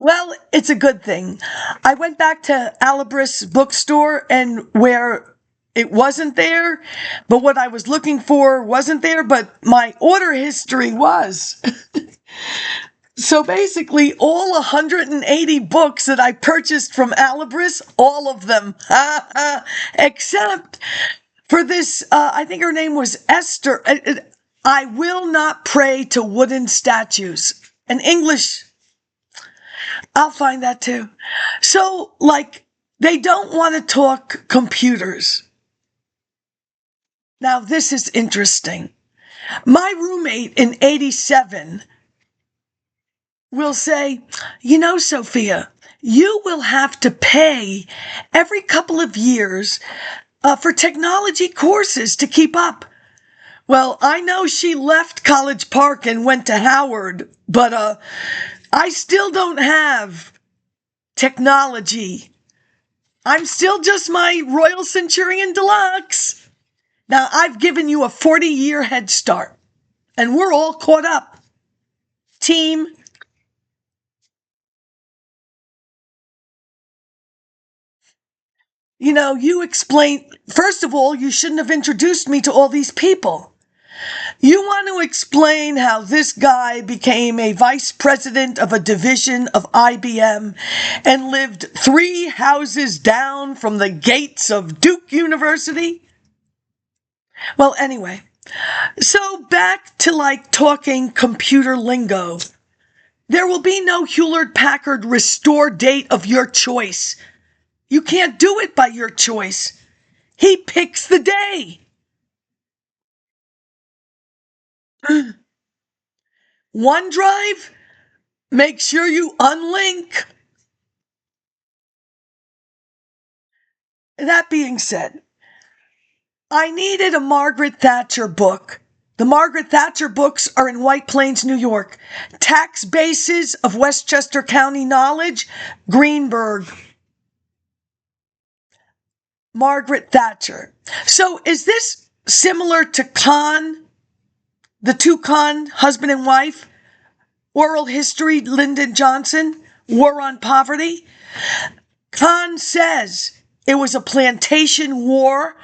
Well, it's a good thing. I went back to Alibis bookstore and where it wasn't there, but what I was looking for wasn't there, but my order history was. So basically, all 180 books that I purchased from Alibis, all of them, except for this, I think her name was Esther. I will not pray to wooden statues. An English, I'll find that too. So, like, they don't want to talk computers. Now, this is interesting. My roommate in 87 will say, you know, Sophia, you will have to pay every couple of years for technology courses to keep up. Well, I know she left College Park and went to Howard, but I still don't have technology. I'm still just my Royal Centurion Deluxe. Now, I've given you a 40-year head start, and we're all caught up. Team. You know, you explain, first of all, you shouldn't have introduced me to all these people. You want to explain how this guy became a vice president of a division of IBM and lived 3 houses down from the gates of Duke University? Well, anyway, so back to like talking computer lingo. There will be no Hewlett-Packard restore date of your choice. You can't do it by your choice. He picks the day. OneDrive, make sure you unlink. That being said, I needed a Margaret Thatcher book. The Margaret Thatcher books are in White Plains, New York. Tax Bases of Westchester County Knowledge, Greenberg. Margaret Thatcher. So is this similar to Kahn, the 2 Kahn, husband and wife? Oral History, Lyndon Johnson, War on Poverty? Kahn says it was a plantation war.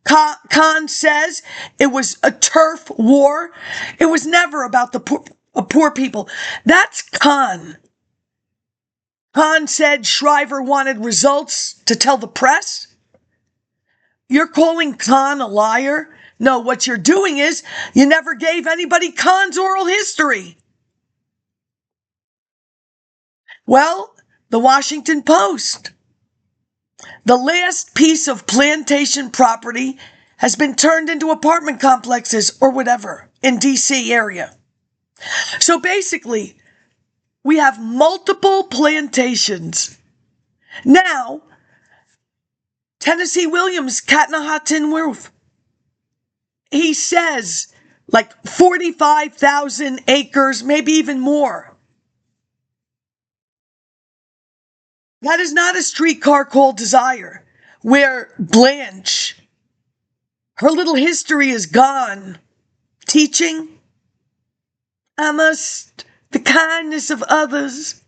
Kahn says it was a turf war. It was never about the poor people. That's Kahn. Kahn said Shriver wanted results to tell the press. You're calling Kahn a liar? No, what you're doing is you never gave anybody Kahn's oral history. Well, the Washington Post. The last piece of plantation property has been turned into apartment complexes or whatever in D.C. area. So basically, we have multiple plantations. Now, Tennessee Williams, Cat in a Hot Tin Roof. He says like 45,000 acres, maybe even more. That is not A Streetcar Called Desire, where Blanche, her little history is gone. Teaching, I must, the kindness of others.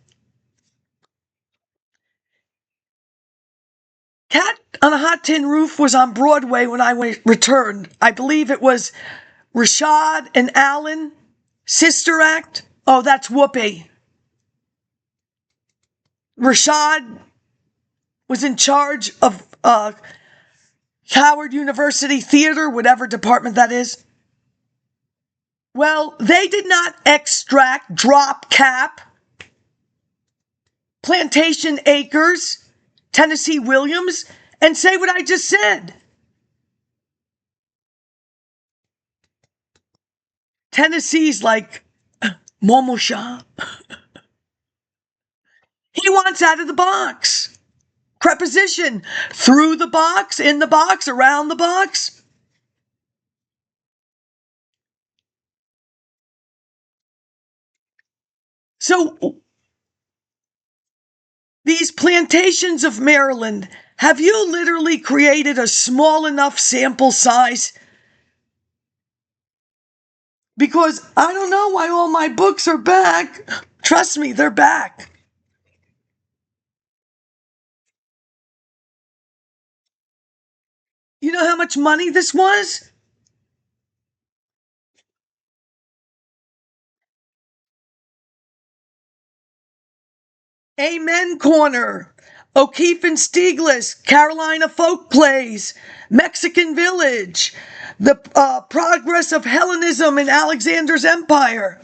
Cat on a Hot Tin Roof was on Broadway when I returned. I believe it was Rashad and Alan, Sister Act. Oh, that's Whoopi. Rashad was in charge of Howard University Theater, whatever department that is. Well, they did not extract, drop, cap, plantation acres, Tennessee Williams, and say what I just said. Tennessee's like Momosha. He wants out of the box. Preposition, through the box, in the box, around the box. So, these plantations of Maryland, have you literally created a small enough sample size? Because I don't know why all my books are back. Trust me, they're back. You know how much money this was? Amen Corner, O'Keefe and Stieglitz, Carolina Folk Plays, Mexican Village, the progress of Hellenism in Alexander's Empire,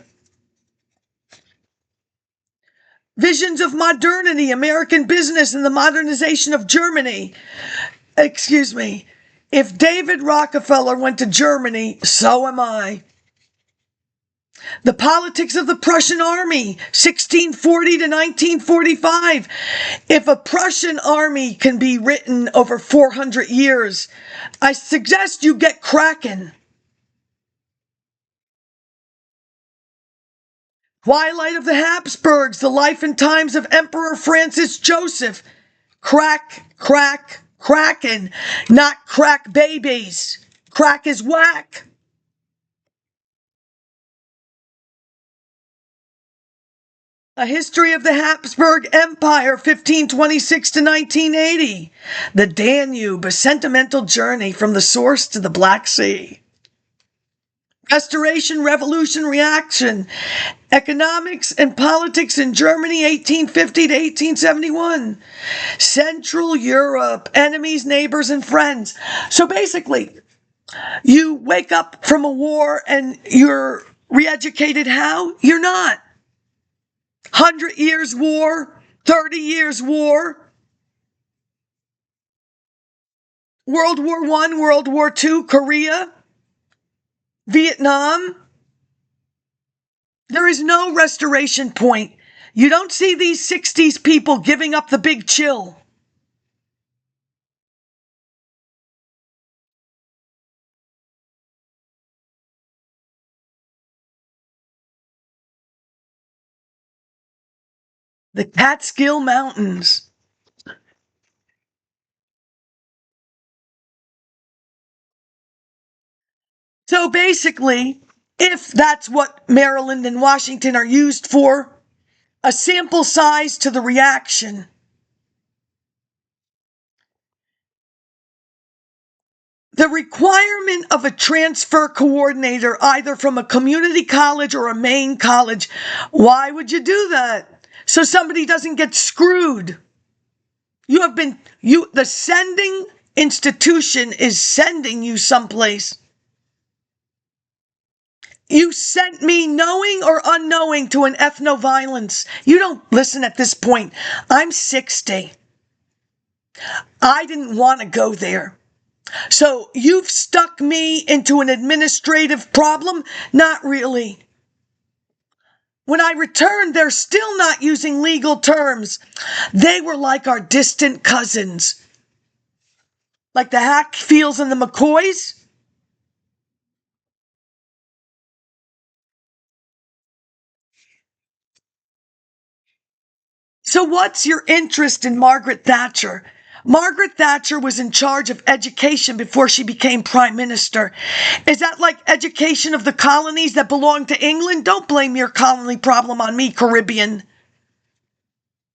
Visions of Modernity, American Business and the Modernization of Germany. Excuse me. If David Rockefeller went to Germany, so am I. The Politics of the Prussian Army, 1640 to 1945. If a Prussian army can be written over 400 years, I suggest you get cracking. Twilight of the Habsburgs, The Life and Times of Emperor Francis Joseph. Crackin', not crack babies. Crack is whack. A History of the Habsburg Empire, 1526 to 1980. The Danube, A Sentimental Journey from the Source to the Black Sea. Restoration, Revolution, Reaction. Economics and Politics in Germany, 1850 to 1871. Central Europe, Enemies, Neighbors, and Friends. So basically, you wake up from a war and you're re-educated how? You're not. 100 years war, 30 years war, World War I, World War II, Korea, Vietnam. There is no restoration point. You don't see these 60s people giving up the big chill. The Catskill Mountains. So basically, if that's what Maryland and Washington are used for, a sample size to the reaction. The requirement of a transfer coordinator, either from a community college or a main college, why would you do that? So somebody doesn't get screwed. The sending institution is sending you someplace. You sent me knowing or unknowing to an ethno-violence. You don't listen at this point. I'm 60. I didn't want to go there. So you've stuck me into an administrative problem? Not really. When I returned, they're still not using legal terms. They were like our distant cousins. Like the Hackfields and the McCoys. So what's your interest in Margaret Thatcher? Margaret Thatcher was in charge of education before she became prime minister. Is that like education of the colonies that belong to England? Don't blame your colony problem on me, Caribbean.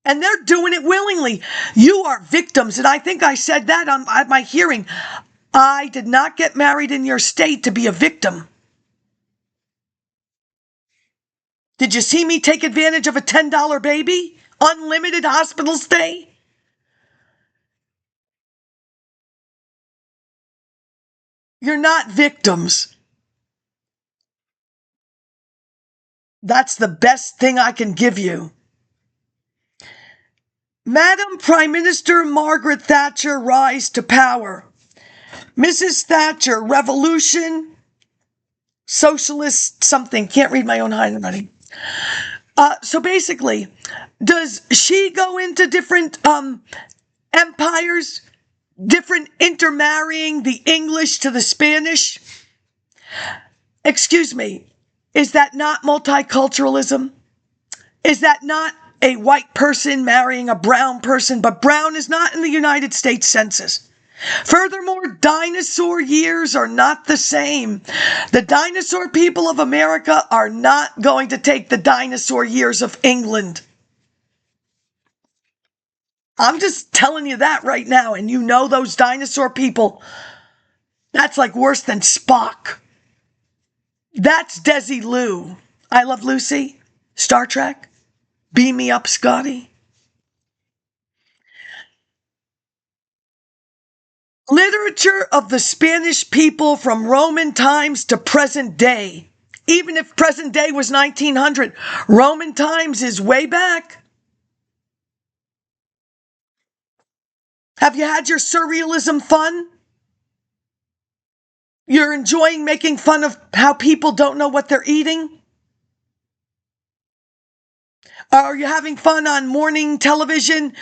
And they're doing it willingly. You are victims. And I think I said that at my hearing. I did not get married in your state to be a victim. Did you see me take advantage of a $10 baby? Unlimited hospital stay? You're not victims. That's the best thing I can give you. Madam Prime Minister Margaret Thatcher rise to power. Mrs. Thatcher Revolution, socialist something. Can't read my own handwriting. So basically, does she go into different empires, different intermarrying the English to the Spanish? Excuse me, is that not multiculturalism? Is that not a white person marrying a brown person? But brown is not in the United States Census. Furthermore, dinosaur years are not the same. The dinosaur people of America are not going to take the dinosaur years of England. I'm just telling you that right now, and you know those dinosaur people That's like worse than Spock. That's Desilu. I Love Lucy. Star Trek. Beam me up, Scotty. Literature of the Spanish people from Roman times to present day. Even if present day was 1900, Roman times is way back. Have you had your surrealism fun? You're enjoying making fun of how people don't know what they're eating? Are you having fun on morning television?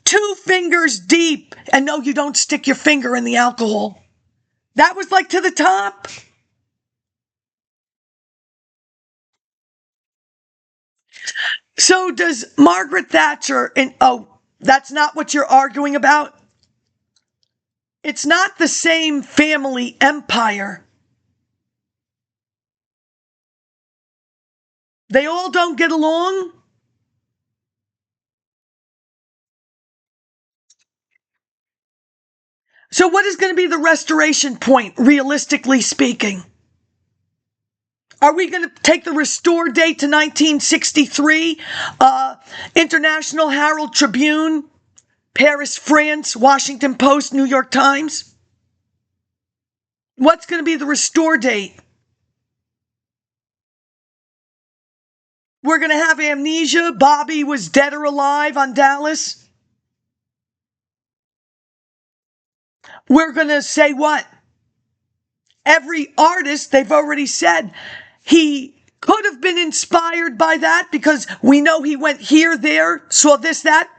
2 fingers deep. And no, you don't stick your finger in the alcohol. That was like to the top. So does Margaret Thatcher, and that's not what you're arguing about? It's not the same family empire. They all don't get along? So what is going to be the restoration point, realistically speaking? Are we going to take the restore date to 1963? International Herald Tribune, Paris, France, Washington Post, New York Times? What's going to be the restore date? We're going to have amnesia. Bobby was dead or alive on Dallas. We're going to say what? Every artist, they've already said, he could have been inspired by that because we know he went here, there, saw this, that.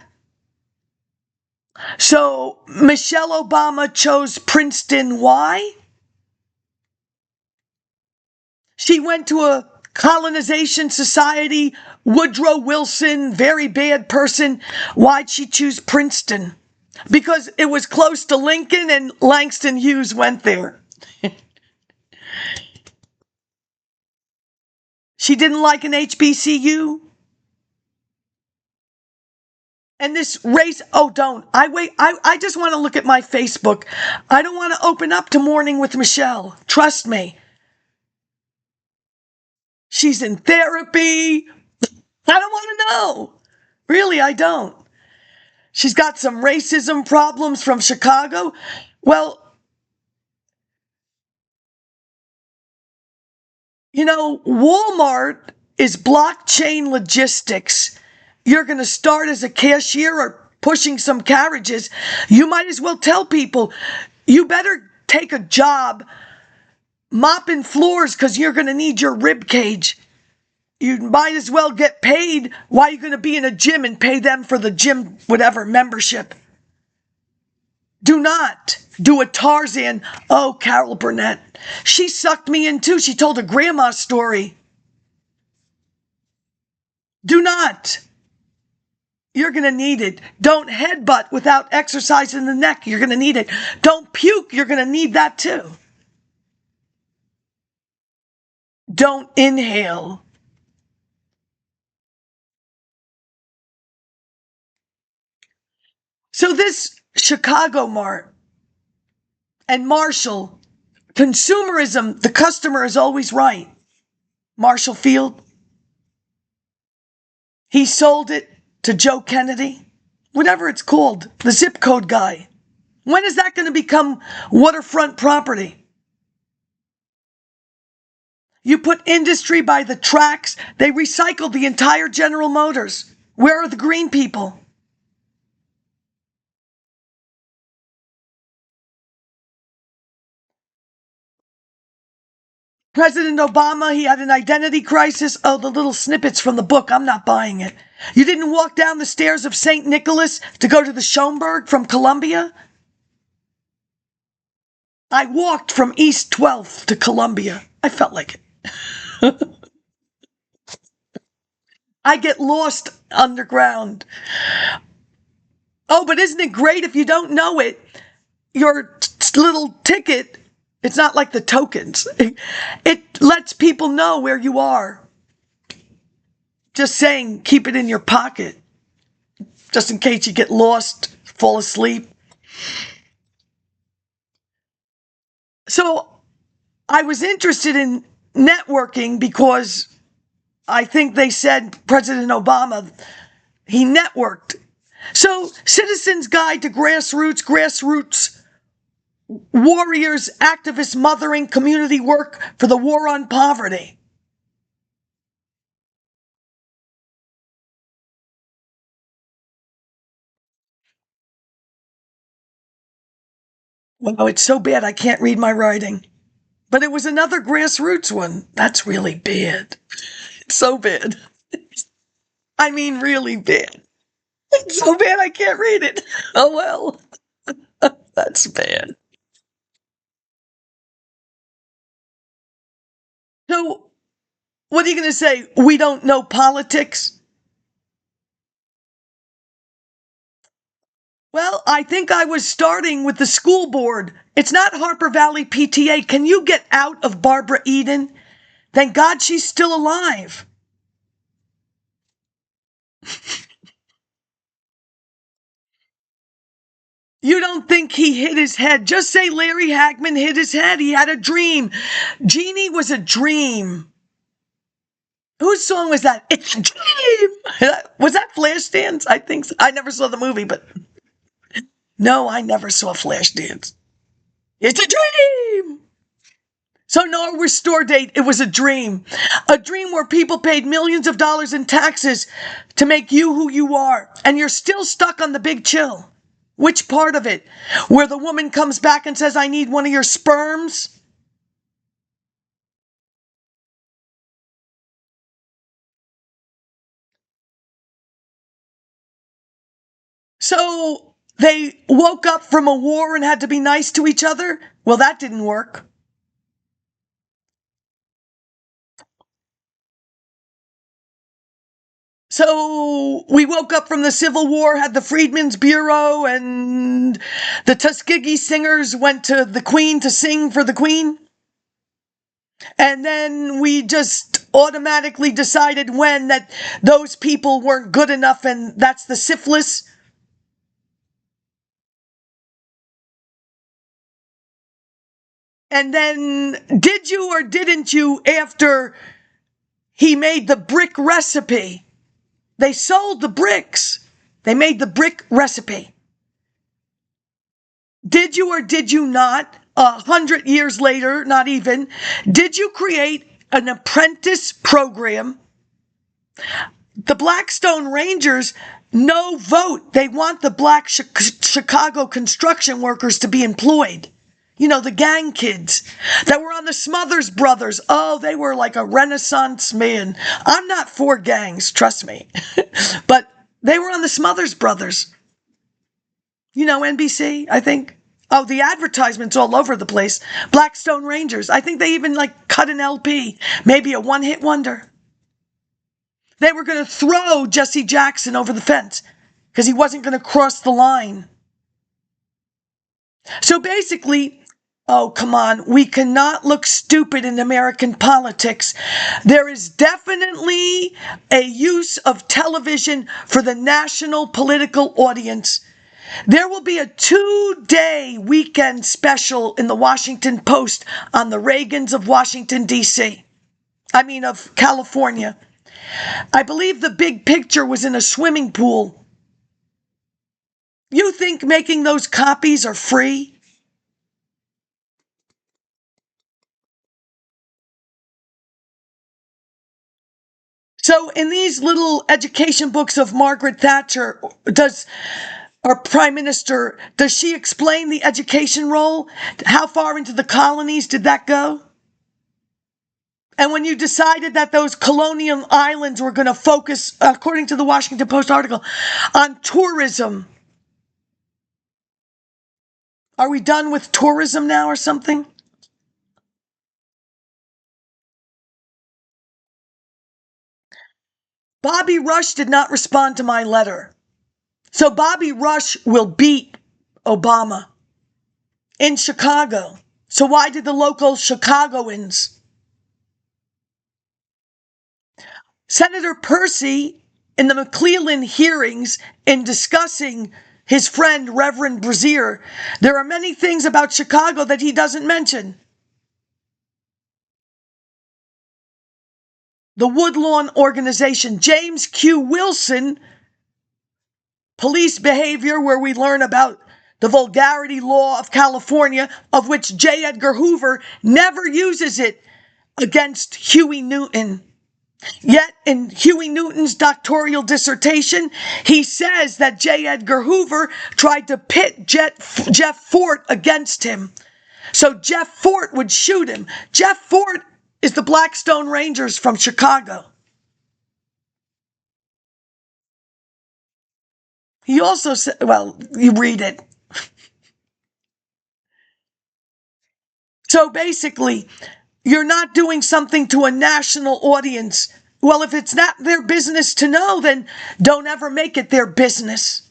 So Michelle Obama chose Princeton. Why? She went to a colonization society. Woodrow Wilson, very bad person. Why'd she choose Princeton? Because it was close to Lincoln and Langston Hughes went there. She didn't like an HBCU. And this race, I just want to look at my Facebook. I don't want to open up to Morning with Michelle. Trust me. She's in therapy. I don't want to know. Really, I don't. She's got some racism problems from Chicago. Well, Walmart is blockchain logistics. You're going to start as a cashier or pushing some carriages. You might as well tell people, you better take a job mopping floors because you're going to need your rib cage. You might as well get paid while you're going to be in a gym and pay them for the gym, whatever, membership. Do not do a Tarzan. Oh, Carol Burnett. She sucked me in too. She told a grandma story. Do not. You're going to need it. Don't headbutt without exercising the neck. You're going to need it. Don't puke. You're going to need that too. Don't inhale. So this Chicago Mart and Marshall, consumerism, the customer is always right. Marshall Field, he sold it to Joe Kennedy, whatever it's called, the zip code guy. When is that going to become waterfront property? You put industry by the tracks. They recycled the entire General Motors. Where are the green people? President Obama, he had an identity crisis. Oh, the little snippets from the book. I'm not buying it. You didn't walk down the stairs of St. Nicholas to go to the Schomburg from Columbia? I walked from East 12th to Columbia. I felt like it. I get lost underground. Oh, but isn't it great if you don't know it? Your little ticket, it's not like the tokens. It lets people know where you are. Just saying, keep it in your pocket. Just in case you get lost, fall asleep. So I was interested in networking because I think they said President Obama, he networked. So Citizen's Guide to Grassroots Warriors, Activists, Mothering, Community Work for the War on Poverty. Wow, it's so bad I can't read my writing. But it was another grassroots one. That's really bad. It's so bad. I mean, really bad. It's so bad I can't read it. Oh well. That's bad. So, what are you going to say? We don't know politics? Well, I think I was starting with the school board. It's not Harper Valley PTA. Can you get out of Barbara Eden? Thank God she's still alive. You don't think he hit his head. Just say Larry Hagman hit his head. He had a dream. Jeannie was a dream. Whose song was that? It's a dream. Was that Flashdance? I think so. I never saw the movie, but no, I never saw Flashdance. It's a dream. So no restore date. It was a dream. A dream where people paid millions of dollars in taxes to make you who you are. And you're still stuck on the big chill. Which part of it? Where the woman comes back and says, I need one of your sperms? So they woke up from a war and had to be nice to each other? Well, that didn't work. So we woke up from the Civil War, had the Freedmen's Bureau, and the Tuskegee singers went to the Queen to sing for the Queen. And then we just automatically decided when that those people weren't good enough, and that's the syphilis. And then did you or didn't you, after he made the brick recipe, they sold the bricks. They made the brick recipe. Did you or did you not, 100 years later, not even, did you create an apprentice program? The Blackstone Rangers, no vote. They want the black Chicago construction workers to be employed. You know, the gang kids that were on the Smothers Brothers. Oh, they were like a Renaissance man. I'm not for gangs, trust me. But they were on the Smothers Brothers. You know, NBC, I think. Oh, the advertisements all over the place. Blackstone Rangers. I think they even like cut an LP. Maybe a one-hit wonder. They were going to throw Jesse Jackson over the fence because he wasn't going to cross the line. So basically, oh, come on. We cannot look stupid in American politics. There is definitely a use of television for the national political audience. There will be a 2-day weekend special in the Washington Post on the Reagans of Washington, D.C. Of California. I believe the big picture was in a swimming pool. You think making those copies are free? So in these little education books of Margaret Thatcher, our prime minister, does she explain the education role? How far into the colonies did that go? And when you decided that those colonial islands were going to focus, according to the Washington Post article, on tourism. Are we done with tourism now or something? Bobby Rush did not respond to my letter. So Bobby Rush will beat Obama in Chicago. So why did the local Chicagoans? Senator Percy, in the McClellan hearings, in discussing his friend Reverend Brazier, there are many things about Chicago that he doesn't mention. the Woodlawn Organization. James Q. Wilson, Police Behavior, where we learn about the vulgarity law of California, of which J. Edgar Hoover never uses it against Huey Newton. Yet in Huey Newton's doctoral dissertation, he says that J. Edgar Hoover tried to pit Jeff Fort against him. So Jeff Fort would shoot him. Jeff Fort is the Blackstone Rangers from Chicago. He also said, well, you read it. So basically, you're not doing something to a national audience. Well, if it's not their business to know, then don't ever make it their business.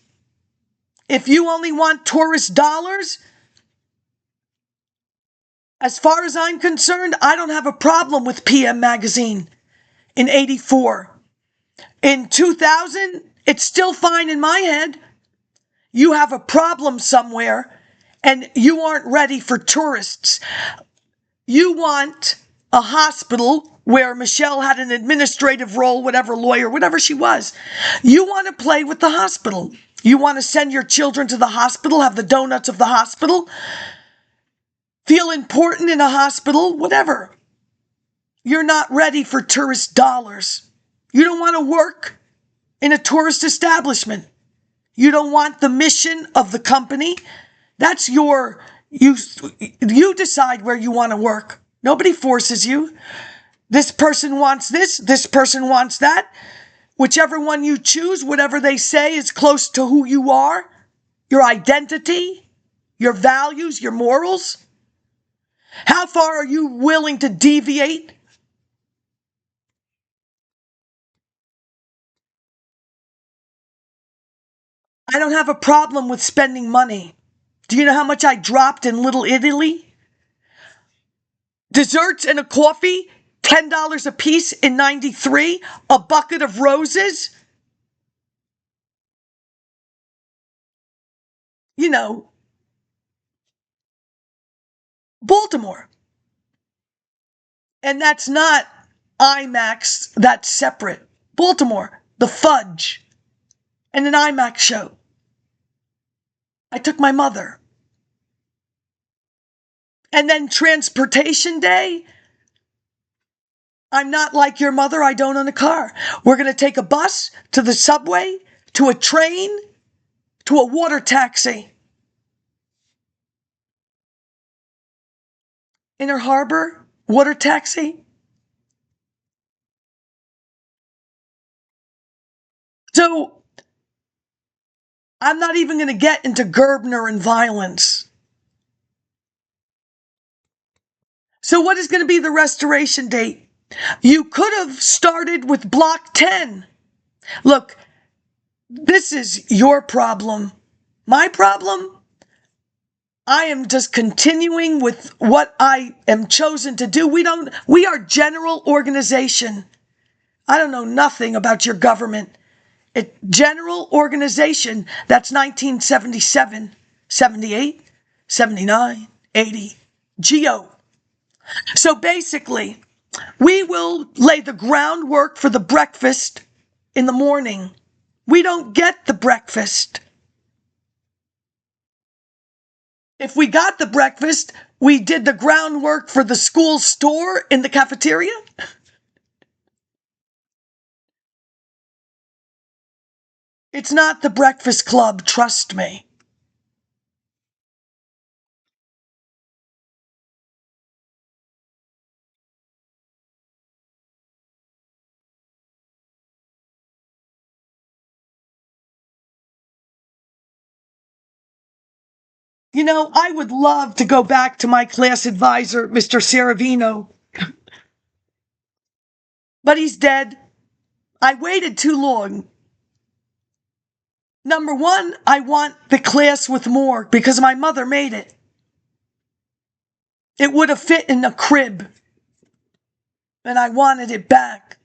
If you only want tourist dollars, as far as I'm concerned, I don't have a problem with PM Magazine in 84. In 2000, it's still fine in my head. You have a problem somewhere, and you aren't ready for tourists. You want a hospital where Michelle had an administrative role, whatever lawyer, whatever she was. You want to play with the hospital. You want to send your children to the hospital, have the donuts of the hospital, feel important in a hospital, whatever. You're not ready for tourist dollars. You don't want to work in a tourist establishment. You don't want the mission of the company. That's you decide where you want to work. Nobody forces you. This person wants this person wants that. Whichever one you choose, whatever they say is close to who you are, your identity, your values, your morals. How far are you willing to deviate? I don't have a problem with spending money. Do you know how much I dropped in Little Italy? Desserts and a coffee, $10 a piece in 93, a bucket of roses. You know, Baltimore. And that's not IMAX, that's separate. Baltimore, the fudge, and an IMAX show. I took my mother. And then Transportation Day. I'm not like your mother, I don't own a car. We're going to take a bus to the subway, to a train, to a water taxi. Inner Harbor, water taxi. So, I'm not even going to get into Gerbner and violence. So what is going to be the restoration date? You could have started with Block 10. Look, this is your problem. My problem? I am just continuing with what I am chosen to do. We are general organization. I don't know nothing about your government. General organization, that's 1977, 78, 79, 80, GO. So basically, we will lay the groundwork for the breakfast in the morning. We don't get the breakfast. If we got the breakfast, we did the groundwork for the school store in the cafeteria. It's not the Breakfast Club, trust me. You know, I would love to go back to my class advisor, Mr. Saravino. But he's dead. I waited too long. Number one, I want the class with more because my mother made it. It would have fit in a crib. And I wanted it back.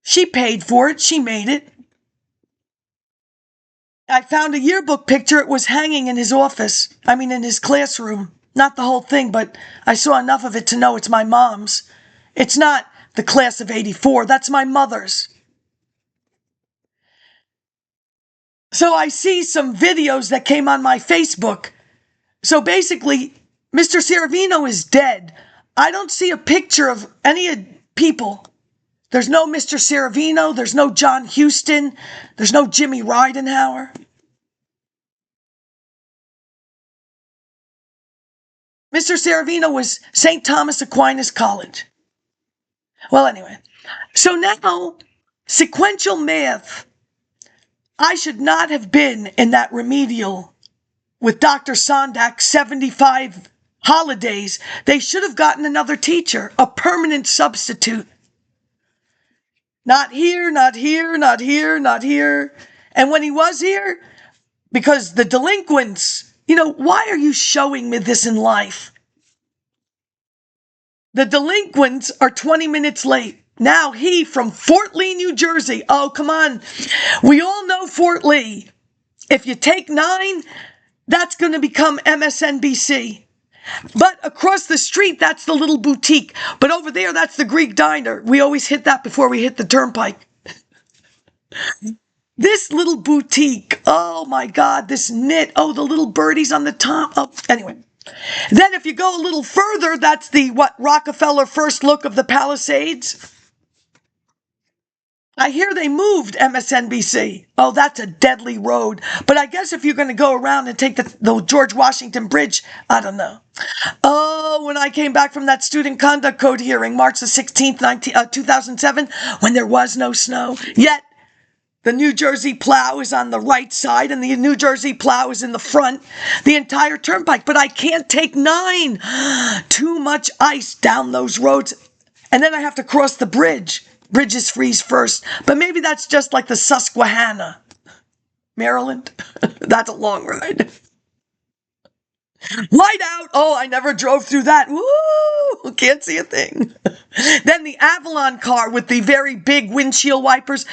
She paid for it. She made it. I found a yearbook picture. It was hanging in his office. In his classroom. Not the whole thing, but I saw enough of it to know it's my mom's. It's not the class of 84. That's my mother's. So I see some videos that came on my Facebook. So basically, Mr. Saravino is dead. I don't see a picture of any people. There's no Mr. Saravino. There's no John Huston. There's no Jimmy Ridenhour. Mr. Saravino was St. Thomas Aquinas College. Well, anyway. So now, sequential math. I should not have been in that remedial with Dr. Sondak, 75 holidays. They should have gotten another teacher, a permanent substitute. Not here, not here, not here, not here. And when he was here, because the delinquents, why are you showing me this in life? The delinquents are 20 minutes late. Now he from Fort Lee, New Jersey. Oh, come on. We all know Fort Lee. If you take 9, that's going to become MSNBC. But across the street, that's the little boutique. But over there, that's the Greek diner. We always hit that before we hit the turnpike. This little boutique. Oh, my God. This knit. Oh, the little birdies on the top. Oh, anyway. Then if you go a little further, that's the, Rockefeller first look of the Palisades. I hear they moved MSNBC. Oh, that's a deadly road. But I guess if you're going to go around and take the George Washington Bridge, I don't know. Oh, when I came back from that student conduct code hearing, March the 16th, 2007, when there was no snow, yet the New Jersey plow is on the right side and the New Jersey plow is in the front, the entire turnpike. But I can't take 9. Too much ice down those roads. And then I have to cross the bridge. Bridges freeze first. But maybe that's just like the Susquehanna. Maryland. That's a long ride. Light out. Oh, I never drove through that. Woo! Can't see a thing. Then the Avalon car with the very big windshield wipers.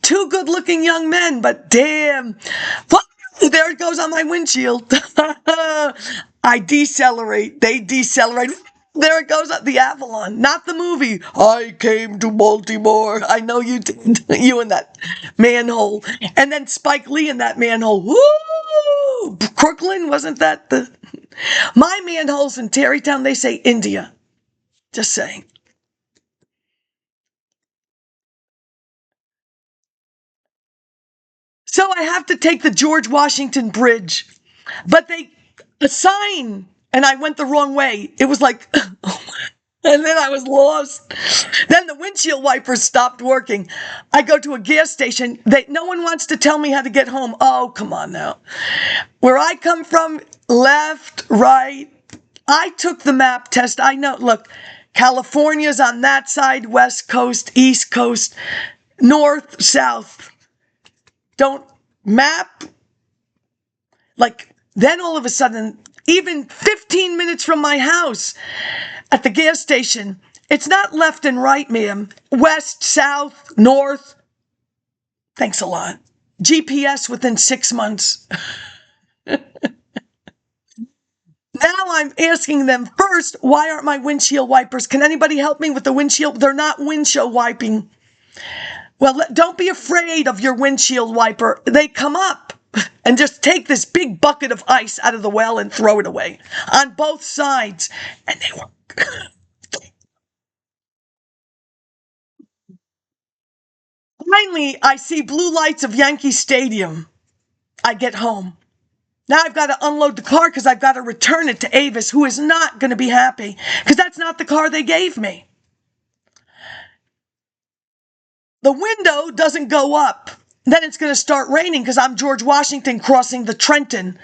2 good-looking young men, but damn. There it goes on my windshield. I decelerate. They decelerate. There it goes, the Avalon, not the movie. I came to Baltimore. I know you did. You in that manhole. And then Spike Lee in that manhole. Woo! Crooklyn, wasn't that the... My manholes in Tarrytown, they say India. Just saying. So I have to take the George Washington Bridge. But a sign, and I went the wrong way. It was like... And then I was lost. Then the windshield wipers stopped working. I go to a gas station. No one wants to tell me how to get home. Oh, come on now. Where I come from, left, right. I took the map test. I know. Look, California's on that side, West Coast, East Coast, North, South. Don't map. Then all of a sudden, even 15 minutes from my house, at the gas station, it's not left and right, ma'am. West, south, north. Thanks a lot. GPS within 6 months. Now I'm asking them first, why aren't my windshield wipers? Can anybody help me with the windshield? They're not windshield wiping. Well, don't be afraid of your windshield wiper. They come up and just take this big bucket of ice out of the well and throw it away on both sides. And they work. Finally, I see blue lights of Yankee Stadium. I get home. Now I've got to unload the car because I've got to return it to Avis, who is not going to be happy because that's not the car they gave me. The window doesn't go up. Then it's going to start raining because I'm George Washington crossing the Trenton.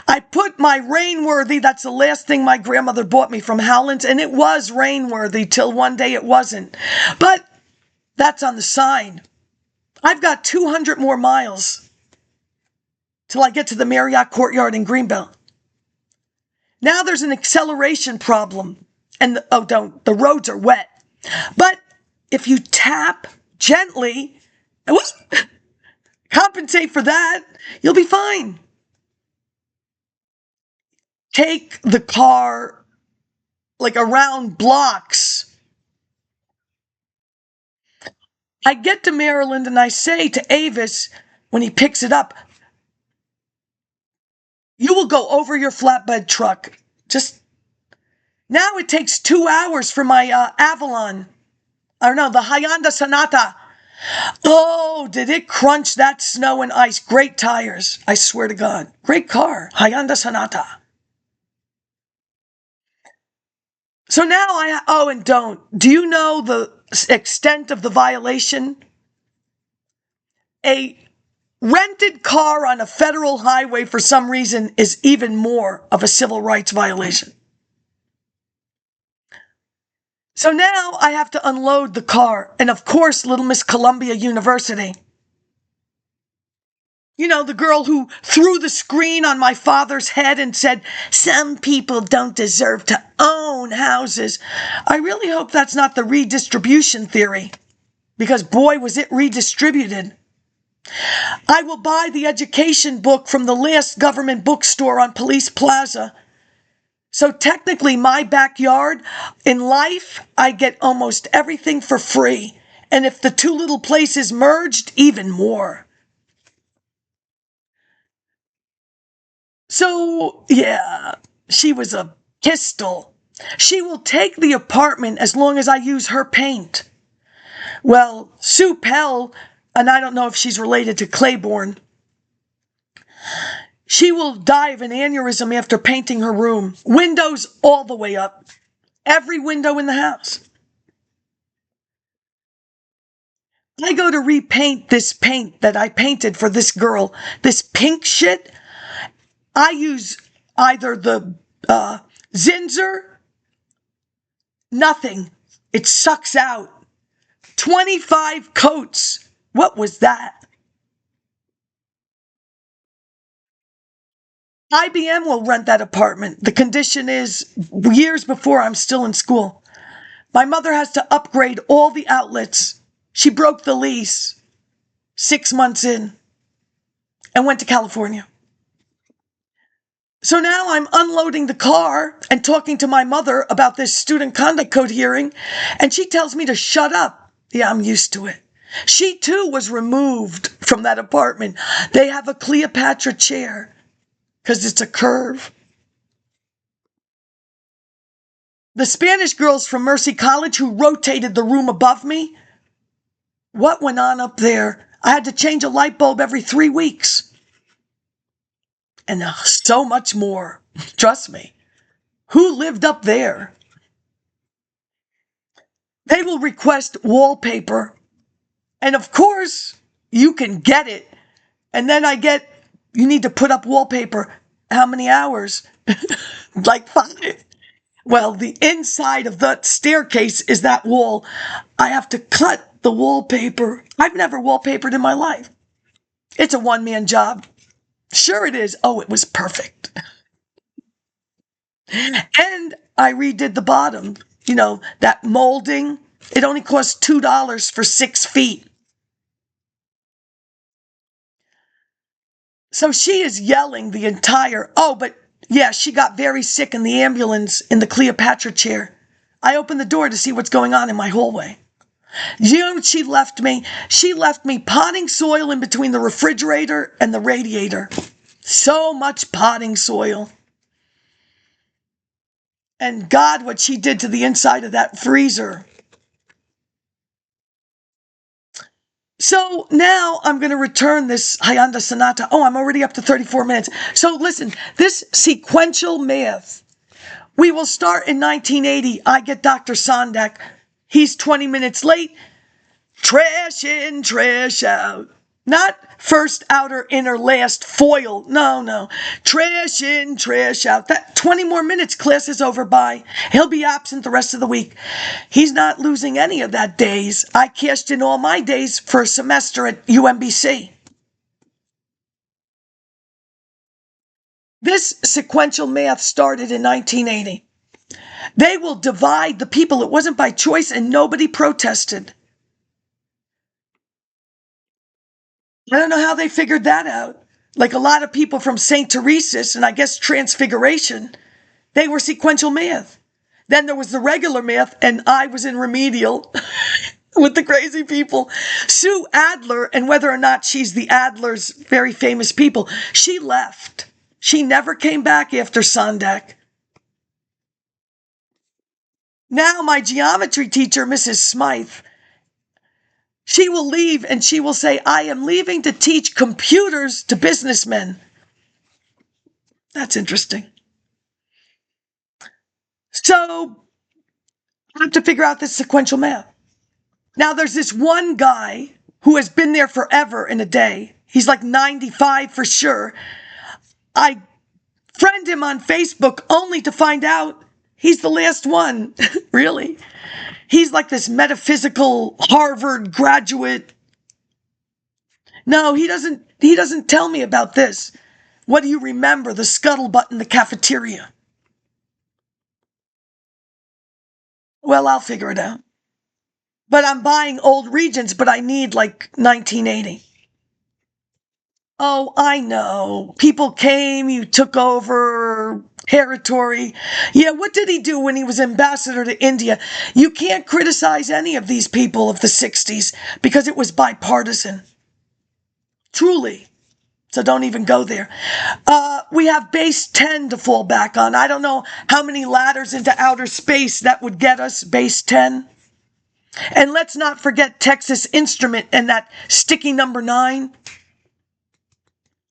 I put my rainworthy, that's the last thing my grandmother bought me from Howland's, and it was rainworthy till one day it wasn't. But that's on the sign. I've got 200 more miles till I get to the Marriott Courtyard in Greenbelt. Now there's an acceleration problem, and the roads are wet. But if you tap gently, compensate for that, you'll be fine. Take the car around blocks I get to Maryland and I say to Avis, when he picks it up, you will go over your flatbed truck. Just now it takes 2 hours for my Avalon. Or no, the Hyundai Sonata. Oh, did it crunch that snow and ice. Great tires. I swear to God. Great car. Hyundai Sonata. So now and don't. Do you know the extent of the violation? A rented car on a federal highway for some reason is even more of a civil rights violation. So now I have to unload the car. And of course, Little Miss Columbia University. You know, the girl who threw the screen on my father's head and said, some people don't deserve to own houses. I really hope that's not the redistribution theory, because boy, was it redistributed. I will buy the education book from the last government bookstore on Police Plaza. So technically, my backyard, in life, I get almost everything for free. And if the two little places merged, even more. So, yeah, she was a pistol. She will take the apartment as long as I use her paint. Well, Sue Pell, and I don't know if she's related to Claiborne, she will die of an aneurysm after painting her room. Windows all the way up. Every window in the house. I go to repaint this paint that I painted for this girl. This pink shit. I use either the Zinsser, nothing. It sucks out. 25 coats. What was that? IBM will rent that apartment. The condition is years before I'm still in school. My mother has to upgrade all the outlets. She broke the lease 6 months in and went to California. So now I'm unloading the car and talking to my mother about this student conduct code hearing, and she tells me to shut up. Yeah, I'm used to it. She too was removed from that apartment. They have a Cleopatra chair because it's a curve. The Spanish girls from Mercy College who rotated the room above me, what went on up there? I had to change a light bulb every 3 weeks. And so much more. Trust me. Who lived up there? They will request wallpaper. And of course, you can get it. And then you need to put up wallpaper. How many hours? Like 5. Well, the inside of the staircase is that wall. I have to cut the wallpaper. I've never wallpapered in my life. It's a one-man job. Sure it is. Oh, it was perfect. And I redid the bottom. You know, that molding. It only cost $2 for 6 feet. So she is yelling the entire, but yeah, she got very sick in the ambulance in the Cleopatra chair. I opened the door to see what's going on in my hallway. You know what she left me? She left me potting soil in between the refrigerator and the radiator. So much potting soil. And God, what she did to the inside of that freezer. So now I'm going to return this Hyundai Sonata. Oh, I'm already up to 34 minutes. So listen, this sequential math. We will start in 1980. I get Dr. Sondak. He's 20 minutes late. Trash in, trash out. Not first, outer, inner, last, foil. No. Trash in, trash out. That 20 more minutes, class is over by. He'll be absent the rest of the week. He's not losing any of that days. I cashed in all my days for a semester at UMBC. This sequential math started in 1980. They will divide the people. It wasn't by choice, and nobody protested. I don't know how they figured that out. Like a lot of people from St. Teresa's and I guess Transfiguration, they were sequential math. Then there was the regular math, and I was in remedial. with the crazy people. Sue Adler, and whether or not she's the Adler's very famous people, she left. She never came back after Sondak. Now my geometry teacher, Mrs. Smythe, she will leave and she will say, I am leaving to teach computers to businessmen. That's interesting. So I have to figure out this sequential math. Now there's this one guy who has been there forever in a day. He's like 95 for sure. I friend him on Facebook only to find out he's the last one. Really? He's like this metaphysical Harvard graduate. No, he doesn't tell me about this. What do you remember? The scuttlebutt in the cafeteria. Well, I'll figure it out. But I'm buying old Regents, but I need like 1980. Oh, I know. People came, you took over territory. Yeah, what did he do when he was ambassador to India? You can't criticize any of these people of the 60s because it was bipartisan. Truly. So don't even go there. We have base 10 to fall back on. I don't know how many ladders into outer space that would get us, base 10. And let's not forget Texas Instrument and that sticky number 9.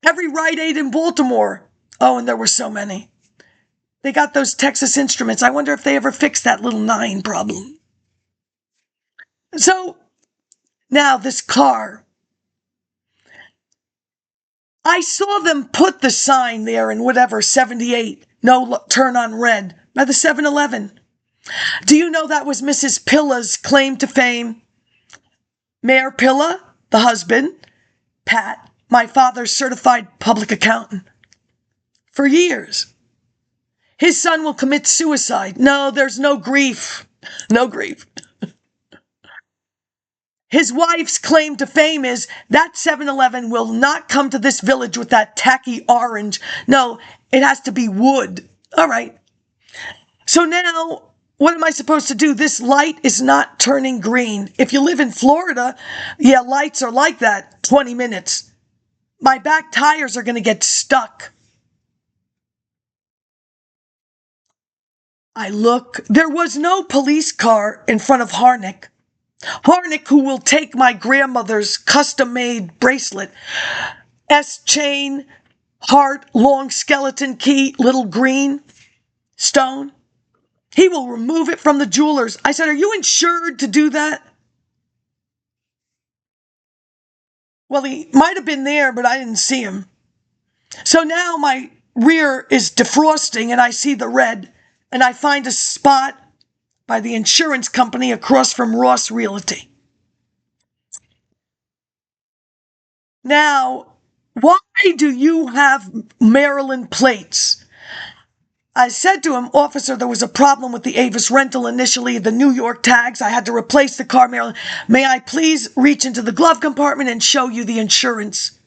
Every Rite Aid in Baltimore. Oh, and there were so many. They got those Texas Instruments. I wonder if they ever fixed that little 9 problem. So, now this car. I saw them put the sign there in whatever, 78, no turn on red, by the 7-Eleven. Do you know that was Mrs. Pilla's claim to fame? Mayor Pilla, the husband, Pat, my father's certified public accountant. For years. His son will commit suicide. No, there's no grief. No grief. His wife's claim to fame is that 7-Eleven will not come to this village with that tacky orange. No, it has to be wood. All right. So now, what am I supposed to do? This light is not turning green. If you live in Florida, yeah, lights are like that. 20 minutes. My back tires are going to get stuck. I look. There was no police car in front of Harnick. Harnick, who will take my grandmother's custom-made bracelet. S-chain, heart, long skeleton key, little green stone. He will remove it from the jeweler's. I said, are you insured to do that? Well, he might have been there, but I didn't see him. So now my rear is defrosting and I see the red and I find a spot by the insurance company across from Ross Realty. Now, why do you have Maryland plates? I said to him, officer, there was a problem with the Avis rental initially, the New York tags. I had to replace the car, Maryland. May I please reach into the glove compartment and show you the insurance?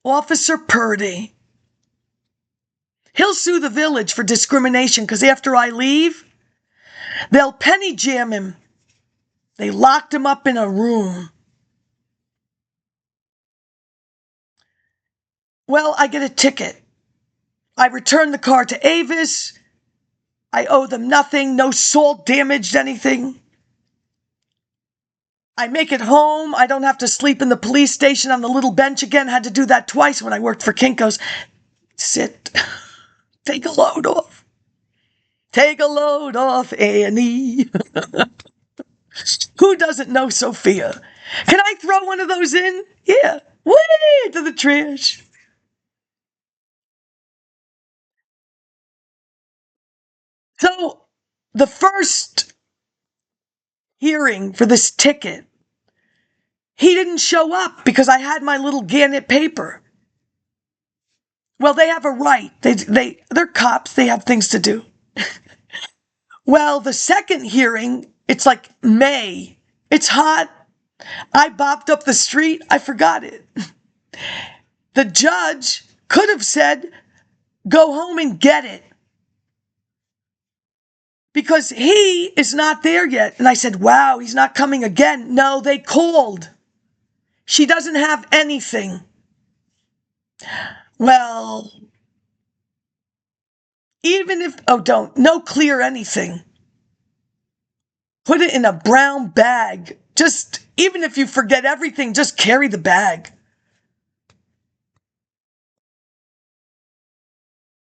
Officer Purdy. He'll sue the village for discrimination because after I leave, they'll penny jam him. They locked him up in a room. Well, I get a ticket. I return the car to Avis. I owe them nothing. No salt damaged anything. I make it home. I don't have to sleep in the police station on the little bench again. Had to do that twice when I worked for Kinko's. Sit. Take a load off. Take a load off, Annie. Who doesn't know Sophia? Can I throw one of those in? Yeah. Way to the trash. So, the first hearing for this ticket, he didn't show up because I had my little Gannett paper. Well, they have a right. They're cops. They have things to do. Well, the second hearing, it's like May. It's hot. I bopped up the street. I forgot it. The judge could have said, go home and get it. because he is not there yet. And I said, wow, he's not coming again. No, they called. She doesn't have anything. Well, even if, no clear anything. Put it in a brown bag. Just, even if you forget everything, just carry the bag.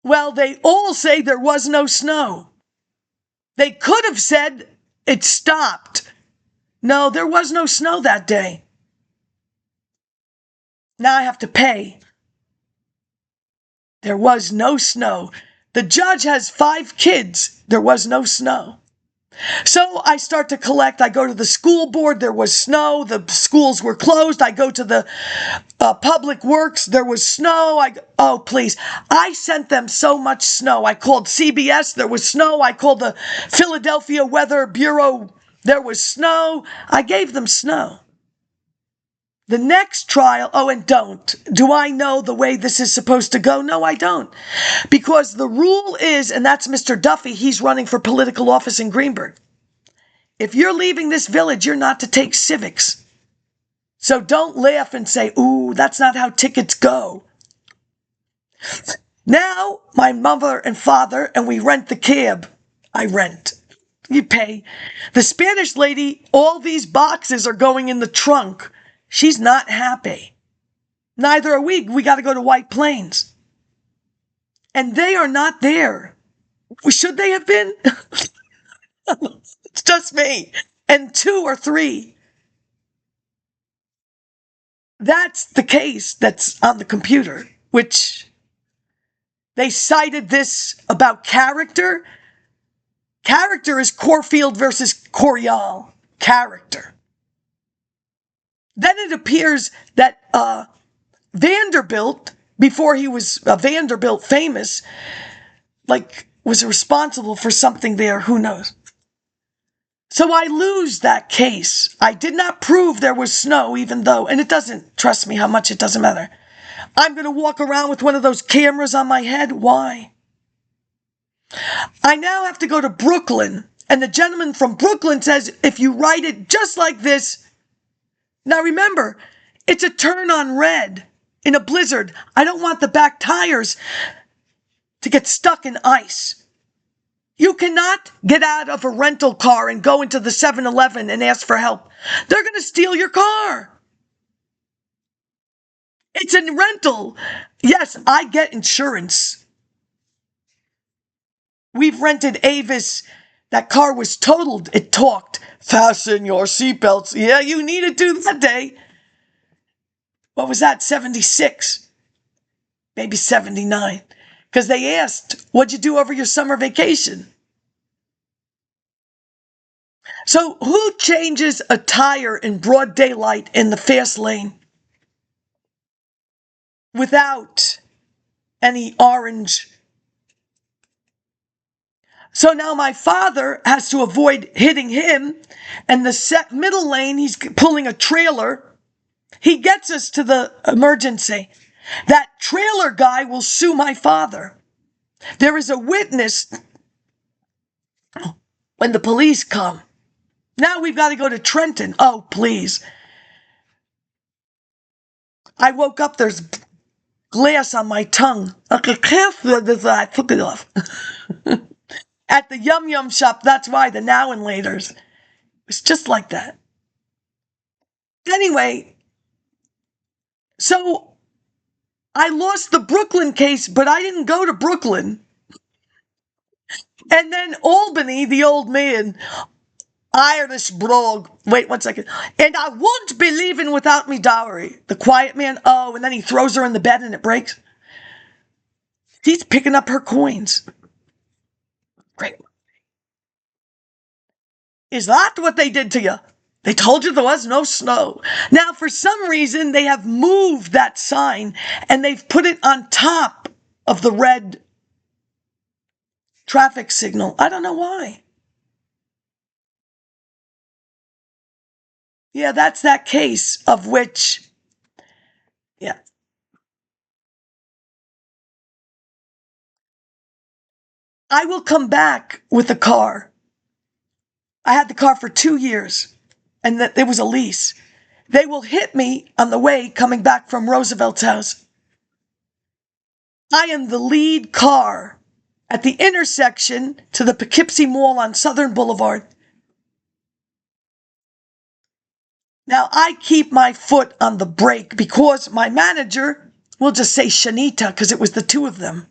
Well, they all say there was no snow. They could have said it stopped. No, there was no snow that day. Now I have to pay. There was no snow. The judge has 5 kids. There was no snow. So I start to collect. I go to the school board. There was snow. The schools were closed. I go to the public works. There was snow. Oh, please. I sent them so much snow. I called CBS. There was snow. I called the Philadelphia Weather Bureau. There was snow. I gave them snow. The next trial, do I know the way this is supposed to go? No, I don't. Because the rule is, and that's Mr. Duffy, he's running for political office in Greenberg. If you're leaving this village, you're not to take civics. So don't laugh and say, ooh, that's not how tickets go. Now, my mother and father, and we rent the cab. I rent. You pay. The Spanish lady, all these boxes are going in the trunk. She's not happy. Neither are we. We got to go to White Plains. And they are not there. Should they have been? It's just me. And 2 or 3. That's the case that's on the computer, which they cited this about character. Character is Corfield versus Corial. Character. Then it appears that Vanderbilt, before he was Vanderbilt famous, was responsible for something there. Who knows? So I lose that case. I did not prove there was snow, even though, and it doesn't, trust me how much, it doesn't matter. I'm going to walk around with one of those cameras on my head. Why? I now have to go to Brooklyn, and the gentleman from Brooklyn says, if you write it just like this. Now remember, it's a turn on red in a blizzard. I don't want the back tires to get stuck in ice. You cannot get out of a rental car and go into the 7-Eleven and ask for help. They're going to steal your car. It's a rental. Yes, I get insurance. We've rented Avis. That car was totaled. It talked. Fasten your seatbelts. Yeah, you needed to that day. What was that? 76. Maybe 79. Because they asked, what'd you do over your summer vacation? So who changes a tire in broad daylight in the fast lane without any orange? So now my father has to avoid hitting him, and the middle lane, he's pulling a trailer. He gets us to the emergency. That trailer guy will sue my father. There is a witness when the police come. Now we've got to go to Trenton. Oh, please. I woke up, there's glass on my tongue. I took it off. At the Yum Yum shop, that's why, the now and laters. It's just like that. Anyway, so I lost the Brooklyn case, but I didn't go to Brooklyn. And then Albany, the old man, Irish brogue. Wait 1 second. And I won't be leaving without me dowry. The quiet man, and then he throws her in the bed and it breaks. He's picking up her coins. Great. Is that what they did to you? They told you there was no snow. Now, for some reason, they have moved that sign and they've put it on top of the red traffic signal. I don't know why. Yeah, that's that case of which, yeah. I will come back with a car. I had the car for 2 years, and it was a lease. They will hit me on the way coming back from Roosevelt's house. I am the lead car at the intersection to the Poughkeepsie Mall on Southern Boulevard. Now, I keep my foot on the brake because my manager, we'll just say Shanita because it was the two of them.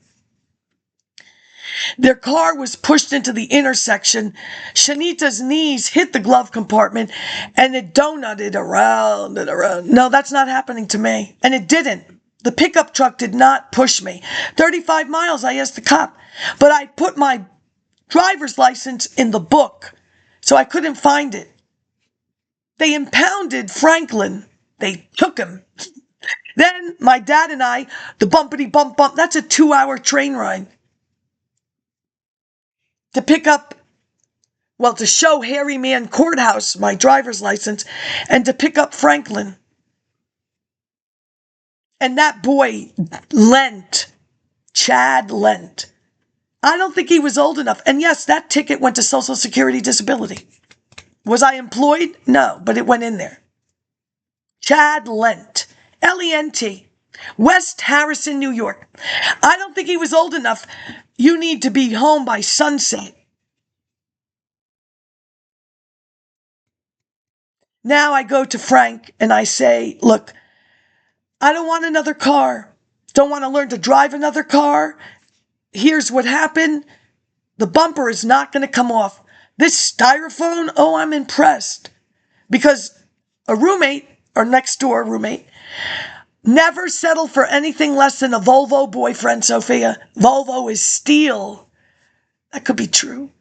Their car was pushed into the intersection. Shanita's knees hit the glove compartment and it donutted around and around. No, that's not happening to me. And it didn't. The pickup truck did not push me. 35 miles, I asked the cop. But I put my driver's license in the book, so I couldn't find it. They impounded Franklin. They took him. Then my dad and I, the bumpity bump bump, that's a 2-hour train ride. To pick up, well, to show Hairy Man Courthouse my driver's license and to pick up Franklin. And that boy, Chad Lent. I don't think he was old enough. And yes, that ticket went to Social Security Disability. Was I employed? No, but it went in there. Chad Lent. L-E-N-T. West Harrison, New York. I don't think he was old enough. You need to be home by sunset. Now I go to Frank and I say, look, I don't want another car. Don't want to learn to drive another car. Here's what happened. The bumper is not going to come off. This styrofoam, oh, I'm impressed. Because a roommate, or next door roommate, never settled for anything less than a Volvo boyfriend, Sophia. Volvo is steel. That could be true.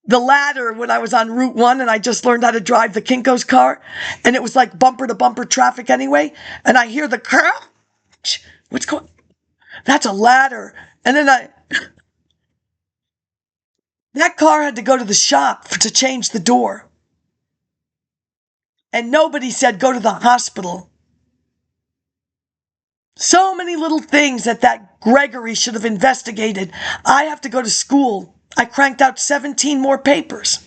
The ladder, when I was on Route 1 and I just learned how to drive the Kinko's car, and it was like bumper to bumper traffic anyway, and I hear the crunch. What's going on? That's a ladder. And then that car had to go to the shop to change the door. And nobody said go to the hospital. So many little things that Gregory should have investigated. I have to go to school. I cranked out 17 more papers.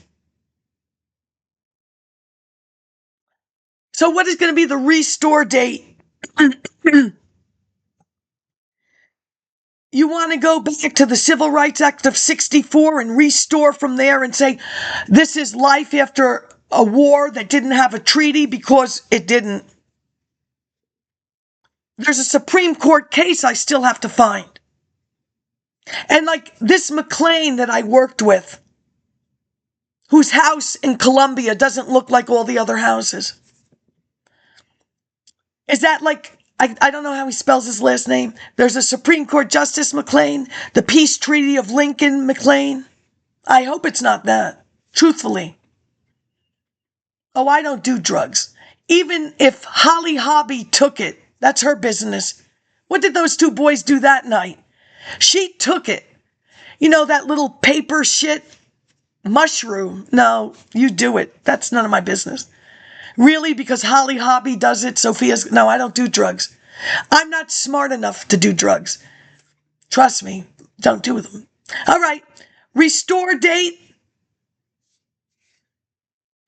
So what is going to be the restore date? You want to go back to the Civil Rights Act of 64 and restore from there and say, this is life after a war that didn't have a treaty because it didn't. There's a Supreme Court case I still have to find. And like this McLean that I worked with, whose house in Columbia doesn't look like all the other houses. Is that like, I don't know how he spells his last name. There's a Supreme Court Justice McLean, the Peace Treaty of Lincoln McLean. I hope it's not that, truthfully. Oh, I don't do drugs. Even if Holly Hobby took it, that's her business. What did those two boys do that night? She took it. You know, that little paper shit? Mushroom. No, you do it. That's none of my business. Really? Because Holly Hobby does it? Sophia's... No, I don't do drugs. I'm not smart enough to do drugs. Trust me. Don't do them. All right. Restore date.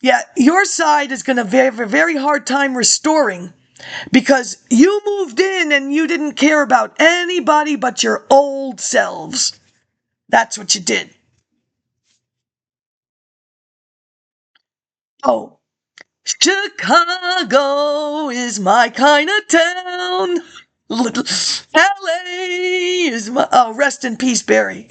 Yeah, your side is going to have a very hard time restoring because you moved in and you didn't care about anybody but your old selves. That's what you did. Oh, Chicago is my kind of town. LA is my... Oh, rest in peace, Barry.